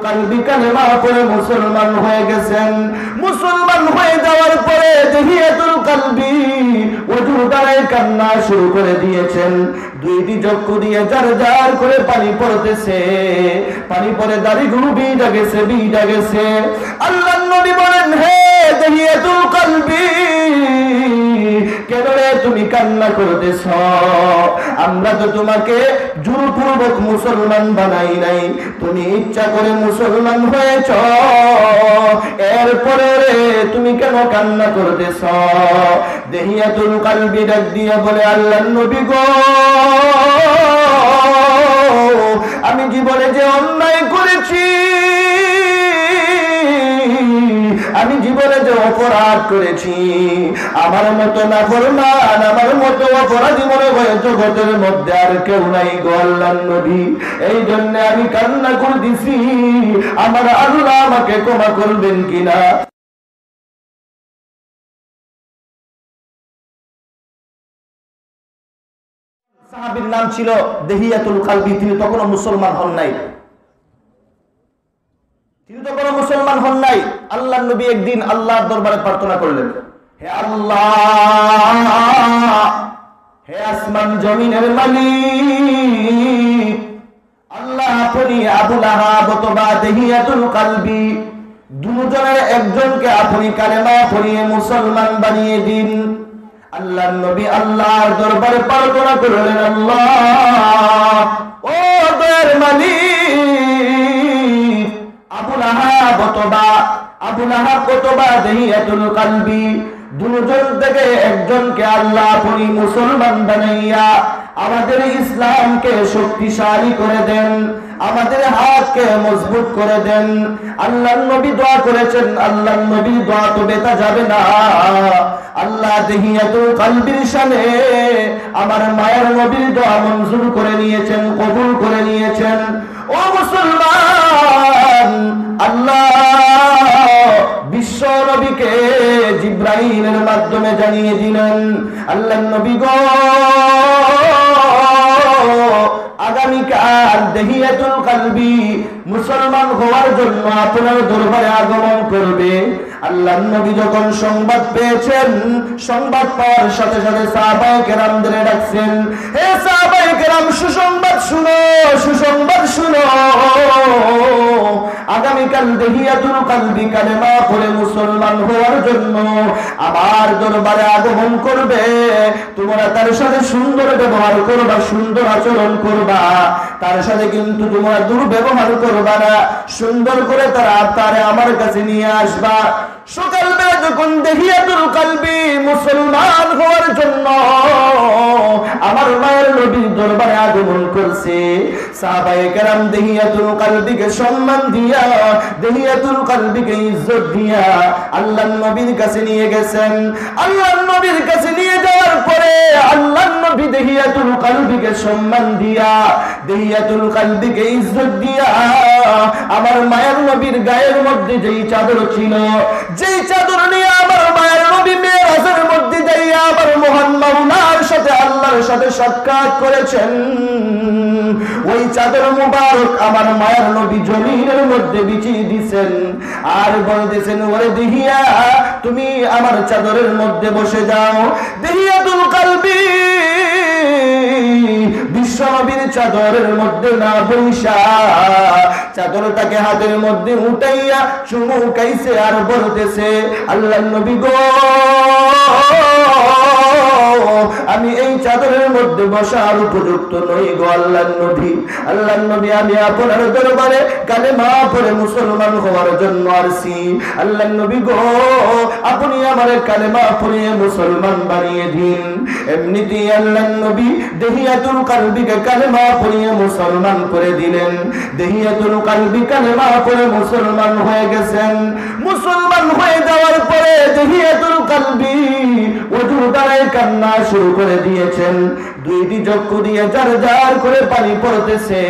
কালবি কালেমা পড়ে মুসলমান হয়ে গেছেন। মুসলমান হয়ে যাওয়ার পরে দেহিয়াতুল কালবি ওযু দ্বারাই কান্না শুরু করে দিয়েছেন। দুইটি চক্ষু দিয়ে জার জার করে পানি পড়তেছে, পানি পড়ে দাড়িগুলো ভিজে গেছে। আল্লাহর নবী বলেন, হে দেহিয়াতুল কালবি, কেন রে তুমি কান্না করতেছ? আমরা তো তোমাকে জোরপূর্বক মুসলমান বানাই নাই, তুমি ইচ্ছা করে মুসলমান হয়েছ, এরপরে রে তুমি কেন কান্না করতেছ? দেহিয়াতুল কালবি ডাক দিয়ে বলে, আল্লাহর নবী গো, আমি জীবনে যে অন্যায় করেছি, আমি জীবনে যে অপরাধ করেছি, আমার মতো নাফরমান, আমার মতো অপরাধী মনে হয় জগতের মধ্যে আর কেউ নাই গো আল্লাহর নবী। এই জন্য আমি কান্না করতেছি, আমার আল্লাহ আমাকে ক্ষমা করবেন কিনা। সাহাবীর নাম ছিল দেহিয়াতুল কালবি। তিনি তখনও মুসলমান হন নাই। আল্লাহর নবী একদিন আল্লাহর দরবারে প্রার্থনা করলেন, হে আল্লাহ, হে আসমান জমিনের মালিক, আল্লাহ আপনি আবু লাহাব অথবা দেহিয়াতুল কালবি দুজনের একজনকে আপনি কালেমা পড়িয়ে মুসলমান বানিয়ে দিন। আল্লাহর নবী আল্লাহর দরবারে প্রার্থনা করলেন, আল্লাহ ও দয়ার মালিক, আবু লাহাব অথবা দেহিয়াতুল কালবি দুজন থেকে একজনকে আল্লাহ আপনি মুসলমান বানাইয়া আমাদের ইসলামকে শক্তিশালী করে দেন, আমাদের হাতকে মজবুত করে দেন। আল্লাহর নবী দোয়া করেছেন। আল্লাহর নবী দোয়া তো বেতা যাবে না, আল্লাহ দেহিয়াতুল কালবির শানে আমার মায়ের নবীর দোয়া মঞ্জুর করে নিয়েছেন, কবুল করে নিয়েছেন। ও মুসলমান, আল্লাহ বিশ্ব নবীকে জিব্রাইলের মাধ্যমে জানিয়ে দিলেন, আল্লাহর নবী গো, আগামীকাল দেহিয়াতুল কালবি মুসলমান হওয়ার জন্য আপনার দরবারে আগমন করবে। আল্লাহর নবী যখন সংবাদ পেয়েছেন, সংবাদ পাওয়ার সাথে সাথে সাহাবায়ে কেরামদের ডাকছেন, হে সাহাবায়ে কেরাম, সুসংবাদ শুনো, আগামীকাল দেহিয়াতুল কালবি কালেমা পড়ে মুসলমান হওয়ার জন্য আমার দরবারে আগমন করবে। তোমরা তার সাথে সুন্দর ব্যবহার করবা, সুন্দর আচরণ করবা, তার সাথে কিন্তু তোমরা দুর্ব্যবহার করবা না। সুন্দর করে তারে আমার কাছে নিয়ে আসবা। সকালবেলা যখন দেহিয়াতুল কালবি মুসলমান হওয়ার জন্য আমার মায়ের নবীর দরবারে আগমন করছে, সাহাবায়ে কেরাম দেহিয়াতুল কালবিকে সম্মান দিয়া, দেহিয়াতুল কালবিকে ইজ্জত দিয়া আল্লাহর নবীর কাছে নিয়ে গেছেন। আল্লাহর নবীর কাছে নিয়ে যাওয়ার পরে আল্লাহর নবী দেহিয়াতুল কালবিকে সম্মান দিয়া, দেহিয়াতুল কালবিকে ইজ্জত দিয়া আমার মায়ের নবীর গায়ের মধ্যে যেই চাদর ছিল, যেই চাদর নিয়ে আমার মায়ের নবী মেরাজের মধ্যে যাইয়া আমার মহান মাওলানার সাথে আল্লাহর সাথে সাক্ষাৎ করেছেন, ওই চাদর মুবারক আমার মায়ের নবী জমিনের মধ্যে বিছিয়ে দিয়েছেন আর বলতেছেন, ওরে দেহিয়া, তুমি আমার চাদরের মধ্যে বসে যাও। দেহিয়াতুল কালবি বিশ্বনবীর চাদরের মধ্যে না বৈশা চাদরটাকে হাতের মধ্যে উঠাইয়া চুমুকাইছে আর বলতেছে, আল্লাহর নবী গো, আমি এই চাদরের মধ্যে বসার উপযুক্ত নই গো আল্লাহর নবী। আল্লাহর নবী, আমি আপনার দরবারে কালেমা পড়ে মুসলমান হওয়ার জন্য আসছি। আল্লাহর নবী গো, আপনি আমার কালেমা পড়ে মুসলমান বানিয়ে দিন। এমনিতেই আল্লাহর নবী দেহিয়াতুল কালবিকে কালেমা পড়ে মুসলমান করে দিলেন। দেহিয়াতুল কালবি কালেমা পড়ে মুসলমান হয়ে গেছেন। মুসলমান হয়ে যাওয়ার পরে দেহিয়াতুল কালবি ওযু দ্বারাই কান্না শুরু করে দিয়েছেন। দুইটি চক্ষু দিয়ে জার জার করে পানি পড়তেছে,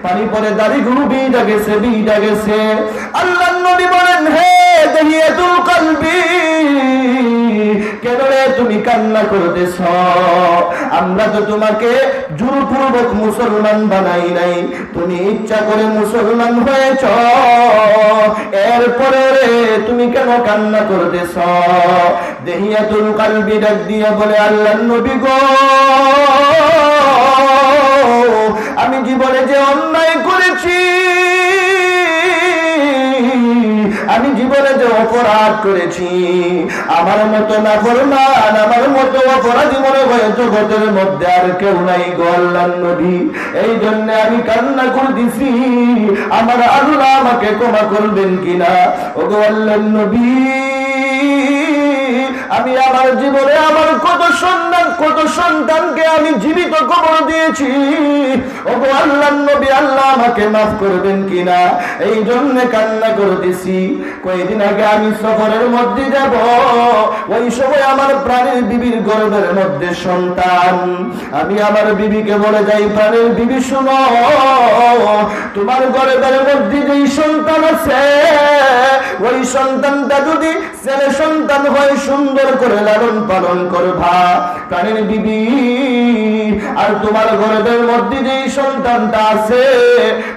পানি পড়ে দাড়িগুলো ভিজে গেছে। আল্লাহর নবী বলেন, হে দেহিয়াতুল কালবি, কেন রে তুমি কান্না করতেছ? আমরা তো তোমাকে জোরপূর্বক মুসলমান বানাই নাই, তুমি ইচ্ছা করে মুসলমান হয়েছ, এরপরে রে তুমি কেন কান্না করতেছ? দেহিয়াতুল কলবি ডাক দিয়া বলে, আল্লাহর নবী গো, আমি জীবনে যে অন্যায় করেছি, আমি জীবনে যে অপরাধ করেছি, আমার মতো নাফরমান, আমার মতো অপরাধী মনে হয় জগতের মধ্যে আর কেউ নাই গো আল্লাহর নবী। এই জন্য আমি কান্না করতেছি, আমার আল্লাহ আমাকে ক্ষমা করবেন কিনা। ও গো আল্লাহর নবী, আমি আমার জীবনে আমার কত সন্তানকে আমি জীবিত কবর দিয়েছি। ওগো আল্লাহর নবী, আল্লাহ আমাকে মাফ করবেন কিনা, এই জন্য কান্না করতেছি। কয়েকদিন আগে আমি সফরের মধ্যে যাব, ওই সময় আমার প্রাণের বিবির গর্ভের মধ্যে সন্তান। আমি আমার বিবিকে বলে যাই, প্রাণের বিবি শুনো, তোমার গর্ভের মধ্যে যেই সন্তান আছে, ওই সন্তানটা যদি ছেলে সন্তান হয়, সুন্দর করে লালন পালন করবা প্রাণের বিবি। আর তোমার গর্ভের মধ্যে যে সন্তানটা আছে,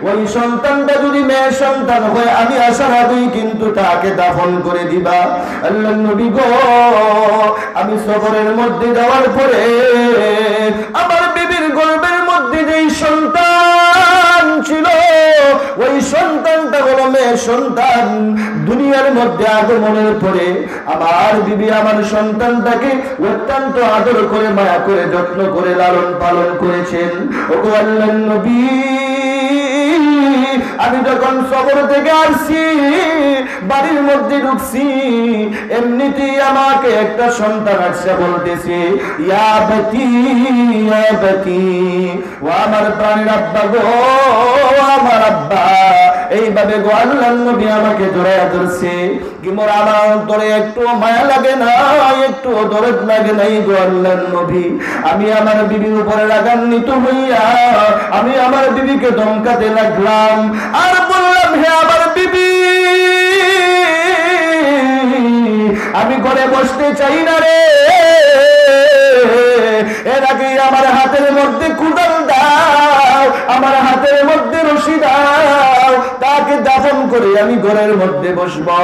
ওই সন্তানটা যদি মেয়ে সন্তান হয়, আমি আশা রাখি কিন্তু তাকে দাফন করে দিবা। আল্লাহর নবী গো, আমি সফরের মধ্যে যাওয়ার পরে আমার বিবির গর্ভের মধ্যে যে সন্তান ছিল, ওই সন্তানটা হলো মেয়ে সন্তান। দুনিয়ার মধ্যে আগমনের পরে আমার বিবি আমার সন্তানটাকে অত্যন্ত আদর করে, মায়া করে, যত্ন করে লালন পালন করেছেন। ওগো আল্লাহর নবী, আমি যখন সফর থেকে আসছি, বাড়ির মধ্যে ঢুকছি, এমনিতেই আমাকে একটা সন্তান আসছে বলতেছে, ইয়া বাতি, ইয়া বাতি, ও আমার প্রাণের আব্বা গো, আমার আব্বা। এইভাবে গো আল্লাহর নবী আমাকে জড়াইয়া ধরছে। কি মোর আমার অন্তরে একটু মায়া লাগে না, একটু দরদ লাগে নাই গো আল্লাহর নবী। আমি আমার বিবির উপরে রাগান্বিত হইয়া আমি আমার বিবিকে ধমকাতে লাগলাম, আর বললাম, হে আমার বিবি, আমি ঘরে বসতে চাই না রে, এর আগে আমার হাতের মধ্যে কুড়াল দাও, আমার হাতের মধ্যে রশি দাও, তাকে দাফন করে আমি ঘরের মধ্যে বসবো।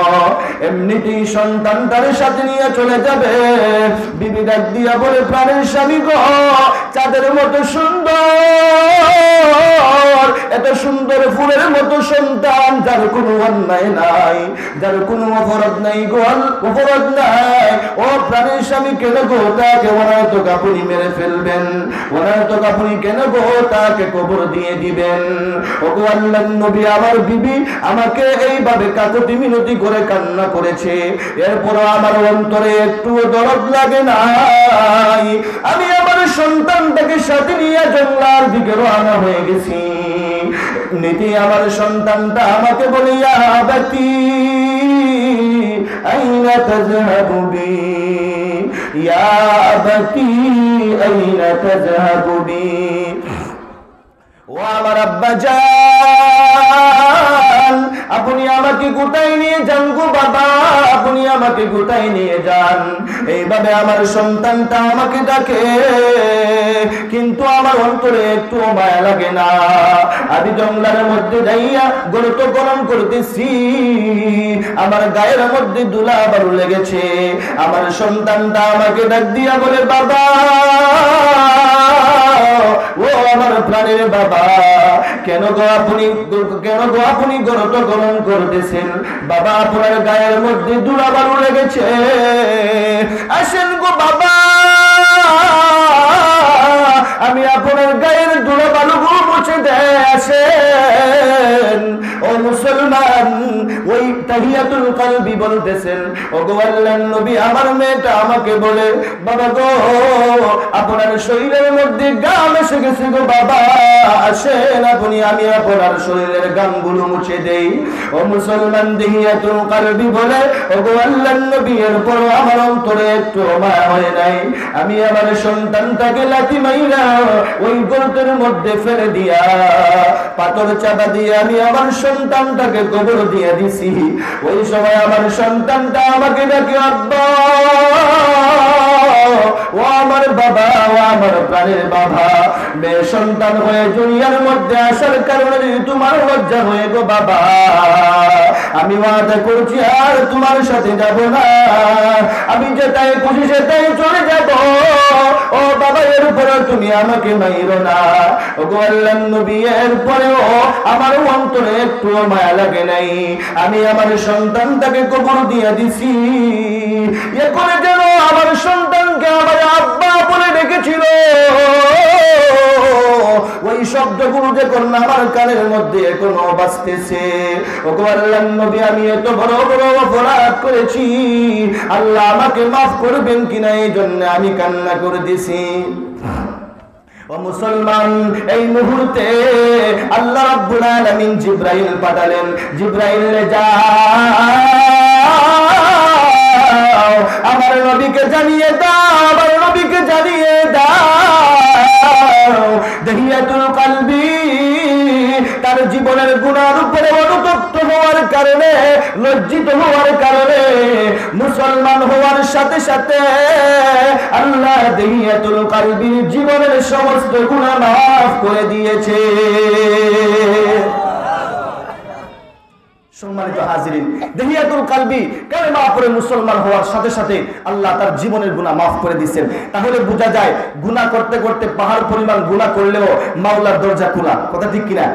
এমনিতেই সন্তান তার সাথে নিয়ে চলে যাবে। বিবি ডাক দিয়া বলে, প্রাণের স্বামী গো, চাঁদের মতো সুন্দর, এত সুন্দর ফুলের মতো সন্তান, যার কোনো অন্যায় নাই, যার কোনো অপরাধ নাই গো, অপরাধ নাই, ও প্রাণের স্বামী কেন গো তাকে অনার্থক আপনি মেরে ফেলবেন? অনার্থক আপনি কেন গো তাকে কবর দিয়ে দিবেন? ও গো আল্লাহর নবী, আমার বিবি আমাকে এইভাবে কাকুতি মিনতি করে কান্না করেছে, এরপরও আমার অন্তরে একটু দরদ লাগে নাই। আমি আমার সন্তানটাকে সাথে নিয়ে জঙ্গলার দিকে রওনা হয়ে গেছি। নীতি আমার সন্তানটা আমাকে বলে, ইয়া বাতি, আইনা তাযহাবু বি, ইয়া বাতি, আইনা তাযহাবু বি। ও আমার আব্বা জান, আপনি আমাকে কোথায় নিয়ে যান গো বাবা, আপনি আমাকে কোথায় নিয়ে যান? এইভাবে আমার সন্তানটা আমাকে ডাকে, কিন্তু আমার অন্তরে একটু মায়া লাগে না। আমি জঙ্গলের মধ্যে যাইয়া গর্ত খনন করতেছি, আমার গায়ের মধ্যে ধুলা বালু লেগেছে। আমার সন্তানটা আমাকে ডাক দিয়া বলে, বাবা, ও আমার প্রাণের বাবা, কেন গো আপনি গর্ত খনন করতেছেন? বাবা, আপনার গায়ের মধ্যে ধুলা বালু লেগেছে, আসেন গো বাবা, আমি আপনার গায়ের ধুলা বালুগুলো মুছে দেয়, আসেন। ও মুসলমান, ওই তাহিয়াতুল কলবি বলতেছেন, ও গো আল্লাহর নবী, আমার মেয়েটা আমাকে বলে, বাবা গো, আপনার শরীরের মধ্যে গাম এসে গেছে গো বাবা, আসেন আপনি, আমি আপনার শরীরের গামগুলো মুছে দেই। ও মুসলমান, তাহিয়াতুল কলবি বলে, ও গো আল্লাহর নবী, এরপর আমার অন্তরে একটু মায়া হয় নাই। আমি আমার সন্তানটাকে লাথি মাইরা ওই গর্তের মধ্যে ফেলে দিয়া, পাথর চাপা দিয়ে আমি আমার সন্তানটাকে কবর দিয়ে দিছি। ওই সময় আমার সন্তানটা আমাকে ডাকে, আব্বা, ও আমার বাবা, ও আমার প্রাণের বাবা। মেয়ে সন্তান হয়ে দুনিয়ার মধ্যে আসার কারণে যদি তোমার লজ্জা হয়ে গো বাবা, আমি ওয়াদা করছি আর তোমার সাথে যাব না, আমি যেটাই খুশি সেটাই চলে যাব। ও বাবা, এর উপরে তুমি আমাকে মাইরো না। ও গো আল্লাহর নবী, এর পরেও আমার অন্তরে একটু মায়া লাগে নাই। আমি আমার সন্তানটাকে কবর দিয়ে দিছি। এখন যেন আমার সন্তানকে আমার আব্বা বলে রেখেছিল, ওই শব্দগুলো যখন আমার কানের মধ্যে এখনো বাজতেছে। ও গো আল্লাহর নবী, আমি এত বড় বড় অপরাধ করেছি, আল্লাহ আমাকে মাফ করবেন কিনা এই জন্য আমি কান্না করে দিছি। ও মুসলমান, এই মুহূর্তে আল্লাহ রাব্বুল আলামিন জিবরাইল পাঠালেন। জিবরাইল, যাও আমার নবীকে জানিয়ে দাও, আমার নবীকে জানিয়ে দাও, দহিয়াতুল কলবি তার জীবনের গুনার উপরে অনুতপ্ত হওয়ার কারণে, লজ্জিত হওয়ার কারণে, মুসলমান হওয়ার সাথে সাথে আল্লাহ দহিয়াতুল কলবির জীবনের সমস্ত গুনাহ মাফ করে দিয়েছে। সম্মানিত হাজিরিন, দহিয়াতুল কলবি কালেমা পড়ে মুসলমান হওয়ার সাথে সাথে আল্লাহ তার জীবনের গুনাহ মাফ করে দিয়েছেন। তাহলে বোঝা যায় গুনাহ করতে করতে পাহাড় পরিমাণ গুনাহ করলেও মাওলার দরজা খোলা। কথা ঠিক কিনা?